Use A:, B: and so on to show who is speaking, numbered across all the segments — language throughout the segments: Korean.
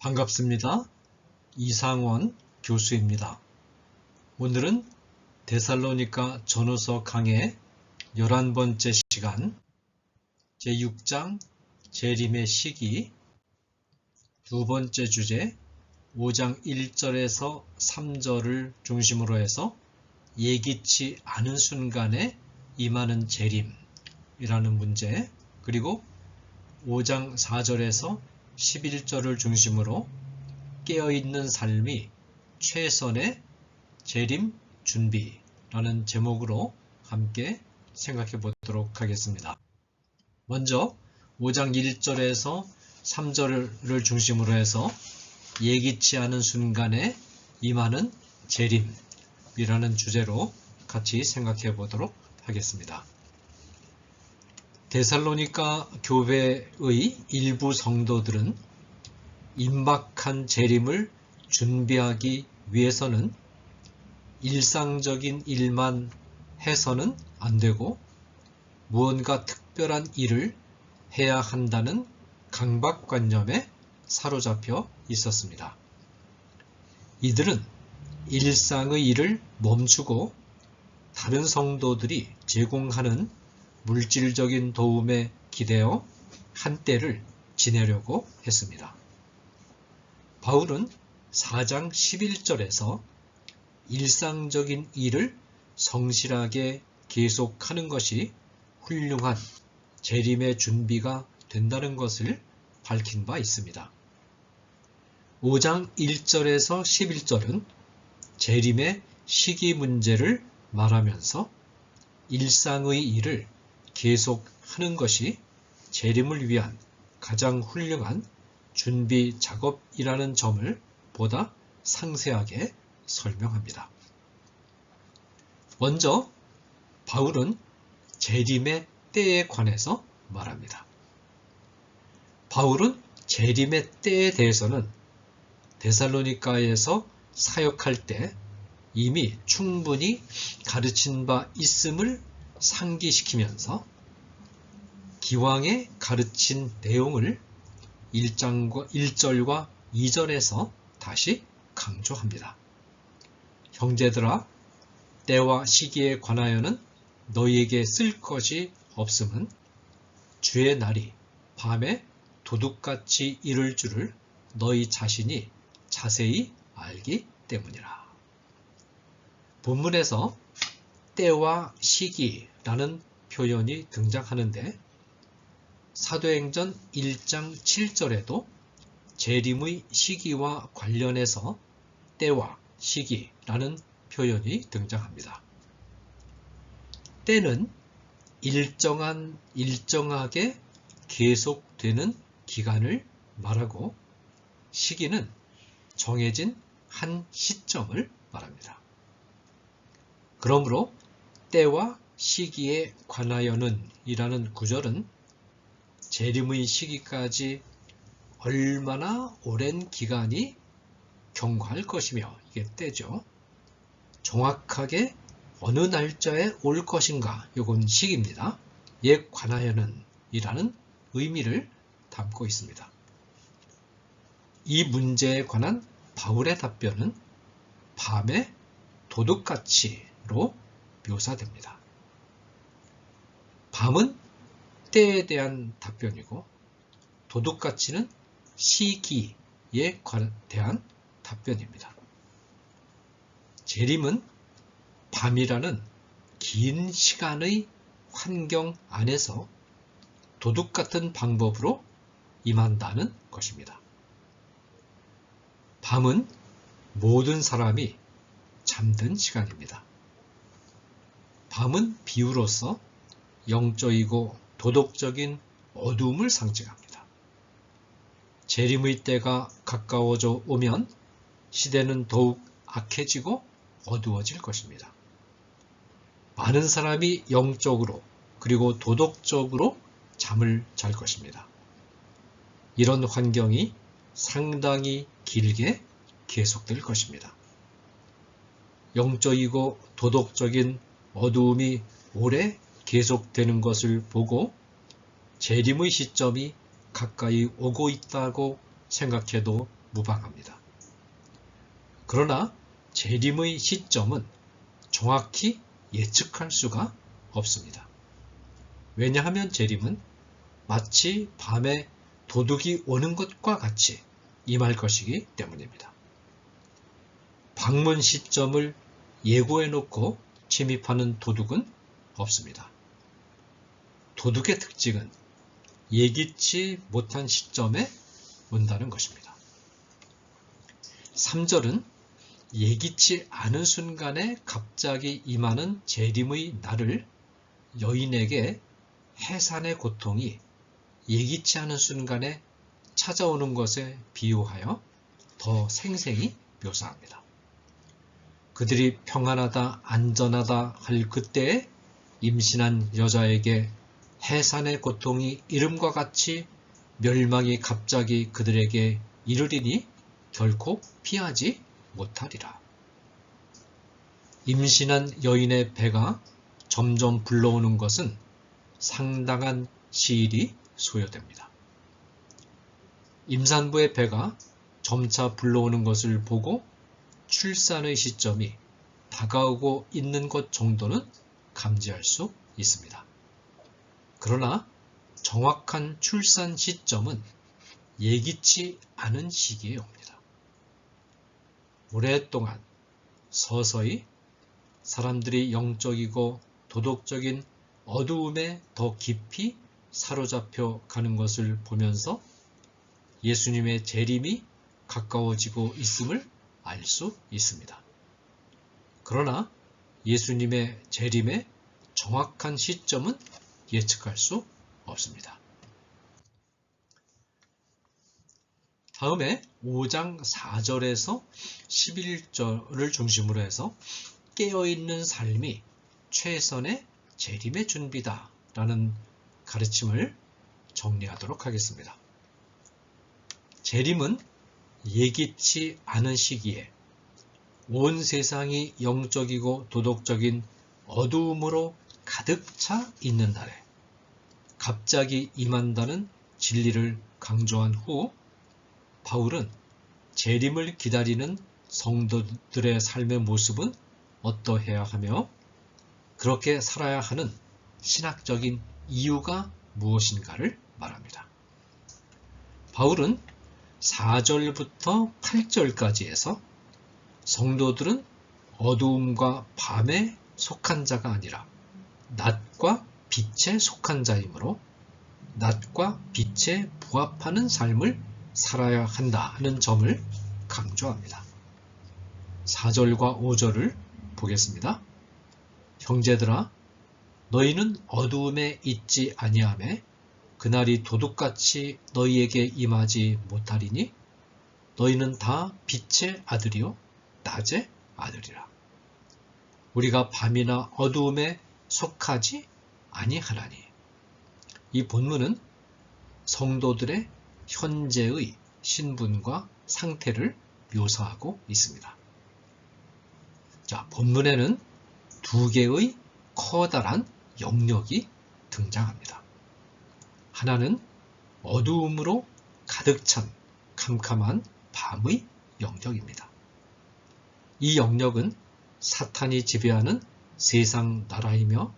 A: 반갑습니다. 이상원 교수입니다. 오늘은 데살로니가 전후서 강의 11번째 시간 제6장 재림의 시기 두 번째 주제 5장 1절에서 3절을 중심으로 해서 예기치 않은 순간에 임하는 재림이라는 문제, 그리고 5장 4절에서 11절을 중심으로 깨어있는 삶이 최선의 재림 준비라는 제목으로 함께 생각해 보도록 하겠습니다. 먼저 5장 1절에서 3절을 중심으로 해서 예기치 않은 순간에 임하는 재림이라는 주제로 같이 생각해 보도록 하겠습니다. 데살로니가 교회의 일부 성도들은 임박한 재림을 준비하기 위해서는 일상적인 일만 해서는 안 되고 무언가 특별한 일을 해야 한다는 강박관념에 사로잡혀 있었습니다. 이들은 일상의 일을 멈추고 다른 성도들이 제공하는 물질적인 도움에 기대어 한때를 지내려고 했습니다. 바울은 4장 11절에서 일상적인 일을 성실하게 계속하는 것이 훌륭한 재림의 준비가 된다는 것을 밝힌 바 있습니다. 5장 1절에서 11절은 재림의 시기 문제를 말하면서 일상의 일을 계속하는 것이 재림을 위한 가장 훌륭한 준비 작업이라는 점을 보다 상세하게 설명합니다. 먼저 바울은 재림의 때에 관해서 말합니다. 바울은 재림의 때에 대해서는 데살로니가에서 사역할 때 이미 충분히 가르친 바 있음을 상기시키면서 기왕에 가르친 내용을 1절과 2절에서 다시 강조합니다. 형제들아, 때와 시기에 관하여는 너희에게 쓸 것이 없음은 주의 날이 밤에 도둑같이 이를 줄을 너희 자신이 자세히 알기 때문이라. 본문에서 때와 시기라는 표현이 등장하는데 사도행전 1장 7절에도 재림의 시기와 관련해서 때와 시기라는 표현이 등장합니다. 때는 일정하게 계속되는 기간을 말하고 시기는 정해진 한 시점을 말합니다. 그러므로 때와 시기에 관하여는 이라는 구절은 재림의 시기까지 얼마나 오랜 기간이 경과할 것이며, 이게 때죠. 정확하게 어느 날짜에 올 것인가, 이건 시기입니다. 에 관하여는 이라는 의미를 담고 있습니다. 이 문제에 관한 바울의 답변은 밤에 도둑같이로 묘사됩니다. 밤은 때에 대한 답변이고 도둑같이는 시기에 대한 답변입니다. 재림은 밤이라는 긴 시간의 환경 안에서 도둑같은 방법으로 임한다는 것입니다. 밤은 모든 사람이 잠든 시간입니다. 밤은 비유로서 영적이고 도덕적인 어두움을 상징합니다. 재림의 때가 가까워져 오면 시대는 더욱 악해지고 어두워질 것입니다. 많은 사람이 영적으로 그리고 도덕적으로 잠을 잘 것입니다. 이런 환경이 상당히 길게 계속될 것입니다. 영적이고 도덕적인 어두움이 오래 계속되는 것을 보고 재림의 시점이 가까이 오고 있다고 생각해도 무방합니다. 그러나 재림의 시점은 정확히 예측할 수가 없습니다. 왜냐하면 재림은 마치 밤에 도둑이 오는 것과 같이 임할 것이기 때문입니다. 방문 시점을 예고해 놓고 침입하는 도둑은 없습니다. 도둑의 특징은 예기치 못한 시점에 온다는 것입니다. 3절은 예기치 않은 순간에 갑자기 임하는 재림의 날을 여인에게 해산의 고통이 예기치 않은 순간에 찾아오는 것에 비유하여 더 생생히 묘사합니다. 그들이 평안하다, 안전하다 할 그때에 임신한 여자에게 해산의 고통이 이름과 같이 멸망이 갑자기 그들에게 이르리니 결코 피하지 못하리라. 임신한 여인의 배가 점점 불러오는 것은 상당한 시일이 소요됩니다. 임산부의 배가 점차 불러오는 것을 보고 출산의 시점이 다가오고 있는 것 정도는 감지할 수 있습니다. 그러나 정확한 출산 시점은 예기치 않은 시기에 옵니다. 오랫동안 서서히 사람들이 영적이고 도덕적인 어두움에 더 깊이 사로잡혀 가는 것을 보면서 예수님의 재림이 가까워지고 있음을 알 수 있습니다. 그러나 예수님의 재림의 정확한 시점은 예측할 수 없습니다. 다음에 5장 4절에서 11절을 중심으로 해서 깨어있는 삶이 최선의 재림의 준비다 라는 가르침을 정리하도록 하겠습니다. 재림은 예기치 않은 시기에 온 세상이 영적이고 도덕적인 어두움으로 가득 차 있는 날에 갑자기 임한다는 진리를 강조한 후 바울은 재림을 기다리는 성도들의 삶의 모습은 어떠해야 하며 그렇게 살아야 하는 신학적인 이유가 무엇인가를 말합니다. 바울은 4절부터 8절까지 해서 성도들은 어두움과 밤에 속한 자가 아니라 낮과 빛에 속한 자이므로 낮과 빛에 부합하는 삶을 살아야 한다는 점을 강조합니다. 4절과 5절을 보겠습니다. 형제들아, 너희는 어두움에 있지 아니하매 그날이 도둑같이 너희에게 임하지 못하리니 너희는 다 빛의 아들이요 낮의 아들이라. 우리가 밤이나 어두움에 속하지 아니하나니. 이 본문은 성도들의 현재의 신분과 상태를 묘사하고 있습니다. 자, 본문에는 두 개의 커다란 영역이 등장합니다. 하나는 어두움으로 가득 찬 캄캄한 밤의 영역입니다. 이 영역은 사탄이 지배하는 세상 나라이며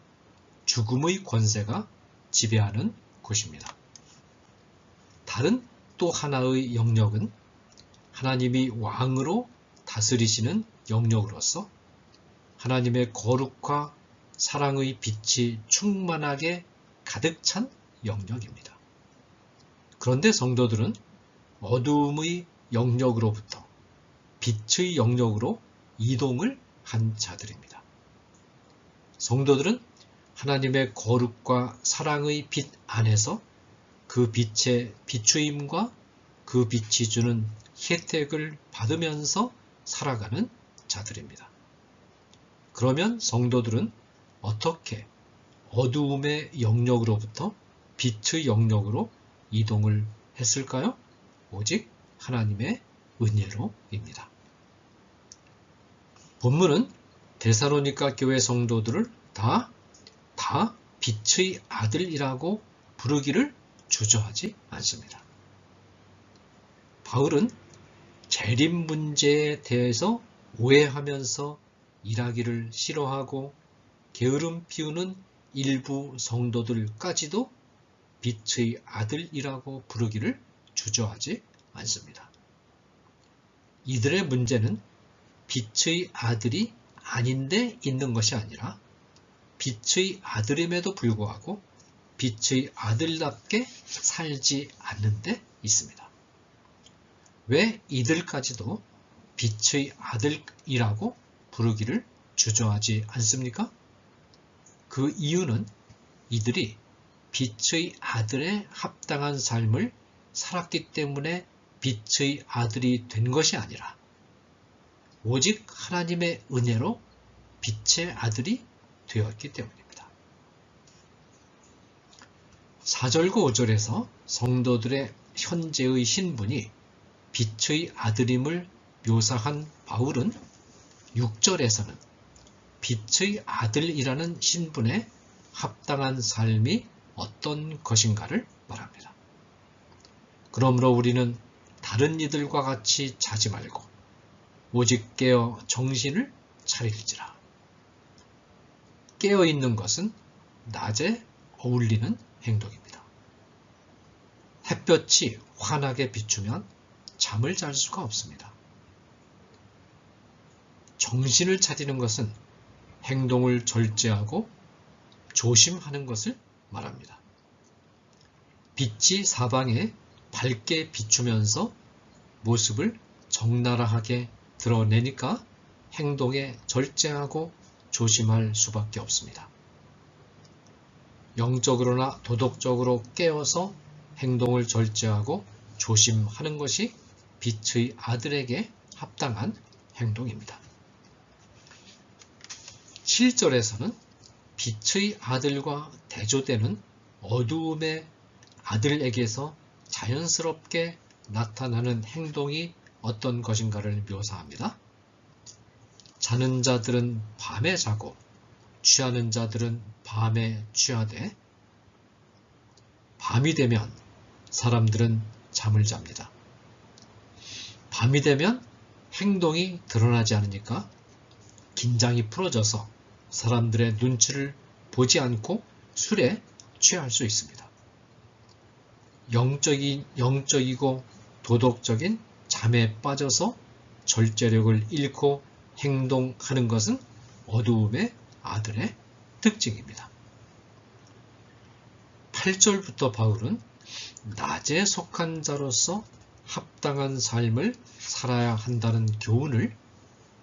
A: 죽음의 권세가 지배하는 곳입니다. 다른 또 하나의 영역은 하나님이 왕으로 다스리시는 영역으로서 하나님의 거룩과 사랑의 빛이 충만하게 가득 찬 영역입니다. 그런데 성도들은 어두움의 영역으로부터 빛의 영역으로 이동을 한 자들입니다. 성도들은 하나님의 거룩과 사랑의 빛 안에서 그 빛의 비추임과 그 빛이 주는 혜택을 받으면서 살아가는 자들입니다. 그러면 성도들은 어떻게 어두움의 영역으로부터 빛의 영역으로 이동을 했을까요? 오직 하나님의 은혜로입니다. 본문은 데살로니가 교회 성도들을 다 빛의 아들이라고 부르기를 주저하지 않습니다. 바울은 재림 문제에 대해서 오해하면서 일하기를 싫어하고 게으름 피우는 일부 성도들까지도 빛의 아들이라고 부르기를 주저하지 않습니다. 이들의 문제는 빛의 아들이 아닌데 있는 것이 아니라 빛의 아들임에도 불구하고 빛의 아들답게 살지 않는 데 있습니다. 왜 이들까지도 빛의 아들이라고 부르기를 주저하지 않습니까? 그 이유는 이들이 빛의 아들에 합당한 삶을 살았기 때문에 빛의 아들이 된 것이 아니라 오직 하나님의 은혜로 빛의 아들이 되었기 때문입니다. 4절과 5절에서 성도들의 현재의 신분이 빛의 아들임을 묘사한 바울은 6절에서는 빛의 아들이라는 신분에 합당한 삶이 어떤 것인가를 말합니다. 그러므로 우리는 다른 이들과 같이 자지 말고 오직 깨어 정신을 차릴지라. 깨어있는 것은 낮에 어울리는 행동입니다. 햇볕이 환하게 비추면 잠을 잘 수가 없습니다. 정신을 차리는 것은 행동을 절제하고 조심하는 것을 말합니다. 빛이 사방에 밝게 비추면서 모습을 적나라하게 드러내니까 행동에 절제하고 조심할 수밖에 없습니다. 영적으로나 도덕적으로 깨어서 행동을 절제하고 조심하는 것이 빛의 아들에게 합당한 행동입니다. 7절에서는 빛의 아들과 대조되는 어두움의 아들에게서 자연스럽게 나타나는 행동이 어떤 것인가를 묘사합니다. 자는 자들은 밤에 자고 취하는 자들은 밤에 취하되 밤이 되면 사람들은 잠을 잡니다. 밤이 되면 행동이 드러나지 않으니까 긴장이 풀어져서 사람들의 눈치를 보지 않고 술에 취할 수 있습니다. 영적이고 도덕적인 잠에 빠져서 절제력을 잃고 행동하는 것은 어두움의 아들의 특징입니다. 8절부터 바울은 낮에 속한 자로서 합당한 삶을 살아야 한다는 교훈을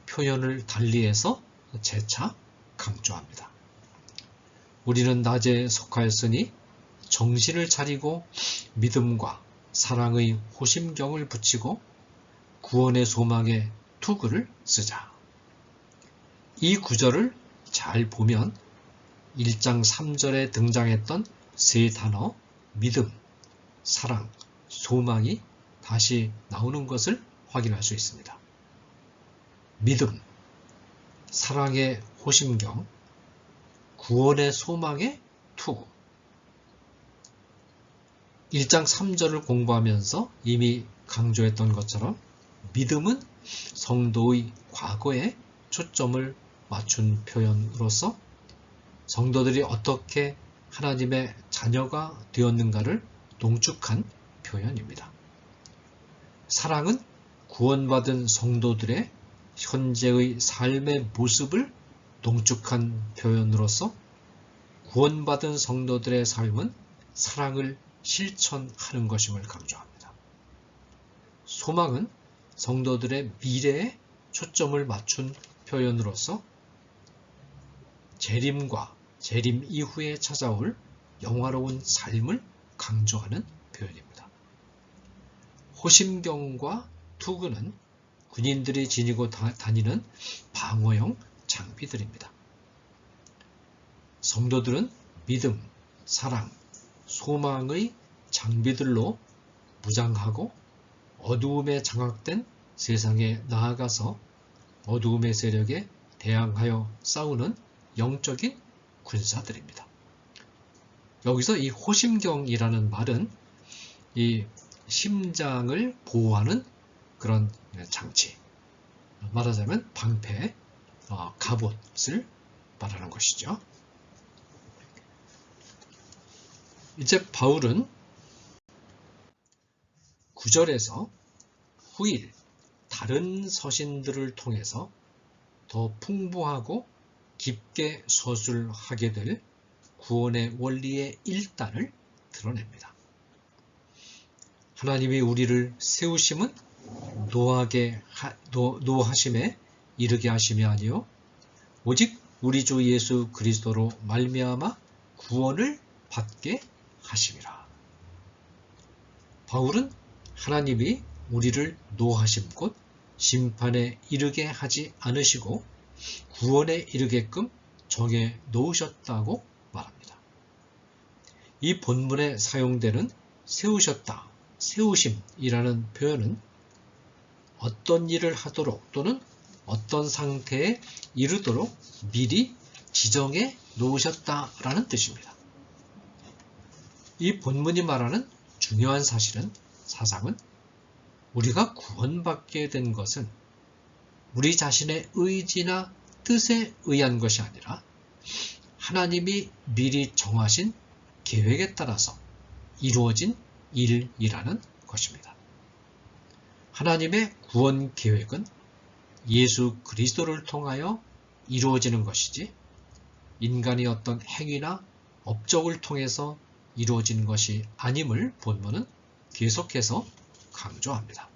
A: 표현을 달리해서 재차 강조합니다. 우리는 낮에 속하였으니 정신을 차리고 믿음과 사랑의 호심경을 붙이고 구원의 소망의 투구를 쓰자. 이 구절을 잘 보면 1장 3절에 등장했던 세 단어 믿음, 사랑, 소망이 다시 나오는 것을 확인할 수 있습니다. 믿음, 사랑의 호심경, 구원의 소망의 투구. 1장 3절을 공부하면서 이미 강조했던 것처럼 믿음은 성도의 과거에 초점을 맞춘 표현으로서 성도들이 어떻게 하나님의 자녀가 되었는가를 농축한 표현입니다. 사랑은 구원받은 성도들의 현재의 삶의 모습을 농축한 표현으로서 구원받은 성도들의 삶은 사랑을 실천하는 것임을 강조합니다. 소망은 성도들의 미래에 초점을 맞춘 표현으로서 재림과 재림 이후에 찾아올 영화로운 삶을 강조하는 표현입니다. 호심경과 투구는 군인들이 지니고 다니는 방어용 장비들입니다. 성도들은 믿음, 사랑, 소망의 장비들로 무장하고 어두움에 장악된 세상에 나아가서 어두움의 세력에 대항하여 싸우는 영적인 군사들입니다. 여기서 이 호심경이라는 말은 이 심장을 보호하는 그런 장치, 말하자면 방패, 갑옷을 말하는 것이죠. 이제 바울은 9절에서 후일 다른 서신들을 통해서 더 풍부하고 깊게 서술하게 될 구원의 원리의 일단을 드러냅니다. 하나님이 우리를 세우심은 노하심에 이르게 하심이 아니요 오직 우리 주 예수 그리스도로 말미암아 구원을 받게 하심이라. 바울은 하나님이 우리를 노하심 곧 심판에 이르게 하지 않으시고 구원에 이르게끔 정해 놓으셨다고 말합니다. 이 본문에 사용되는 세우셨다, 세우심이라는 표현은 어떤 일을 하도록 또는 어떤 상태에 이르도록 미리 지정해 놓으셨다라는 뜻입니다. 이 본문이 말하는 중요한 사상은 우리가 구원받게 된 것은 우리 자신의 의지나 뜻에 의한 것이 아니라 하나님이 미리 정하신 계획에 따라서 이루어진 일이라는 것입니다. 하나님의 구원 계획은 예수 그리스도를 통하여 이루어지는 것이지 인간이 어떤 행위나 업적을 통해서 이루어진 것이 아님을 본문은 계속해서 강조합니다.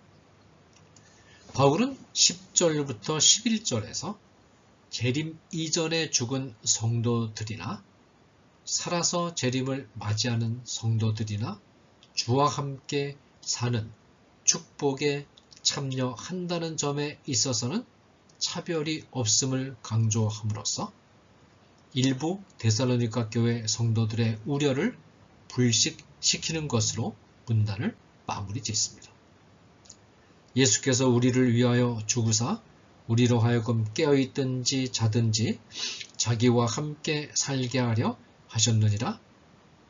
A: 바울은 10절부터 11절에서 재림 이전에 죽은 성도들이나 살아서 재림을 맞이하는 성도들이나 주와 함께 사는 축복에 참여한다는 점에 있어서는 차별이 없음을 강조함으로써 일부 데살로니가 교회 성도들의 우려를 불식시키는 것으로 문단을 마무리 짓습니다. 예수께서 우리를 위하여 죽으사 우리로 하여금 깨어있든지 자든지 자기와 함께 살게 하려 하셨느니라.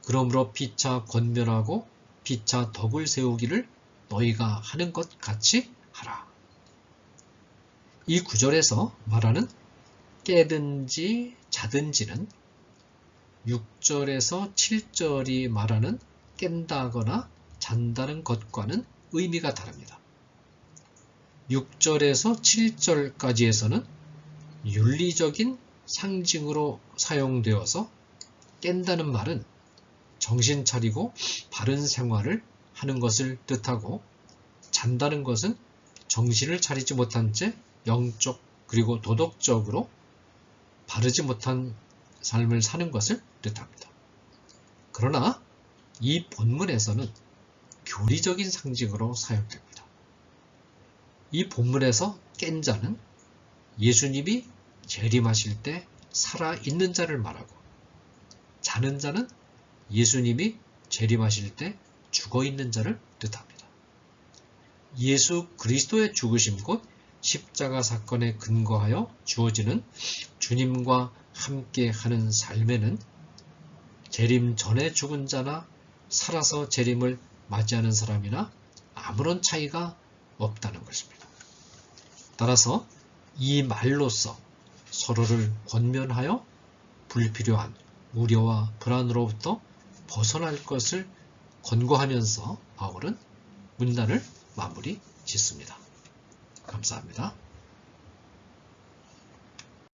A: 그러므로 피차 권면하고 피차 덕을 세우기를 너희가 하는 것 같이 하라. 이 구절에서 말하는 깨든지 자든지는 6절에서 7절이 말하는 깬다거나 잔다는 것과는 의미가 다릅니다. 6절에서 7절까지에서는 윤리적인 상징으로 사용되어서 깬다는 말은 정신 차리고 바른 생활을 하는 것을 뜻하고 잔다는 것은 정신을 차리지 못한 채 영적 그리고 도덕적으로 바르지 못한 삶을 사는 것을 뜻합니다. 그러나 이 본문에서는 교리적인 상징으로 사용됩니다. 이 본문에서 깬 자는 예수님이 재림하실 때 살아있는 자를 말하고 자는 자는 예수님이 재림하실 때 죽어있는 자를 뜻합니다. 예수 그리스도의 죽으심 곧 십자가 사건에 근거하여 주어지는 주님과 함께하는 삶에는 재림 전에 죽은 자나 살아서 재림을 맞이하는 사람이나 아무런 차이가 없다는 것입니다. 따라서 이 말로서 서로를 권면하여 불필요한 우려와 불안으로부터 벗어날 것을 권고하면서 바울은 문단을 마무리 짓습니다. 감사합니다.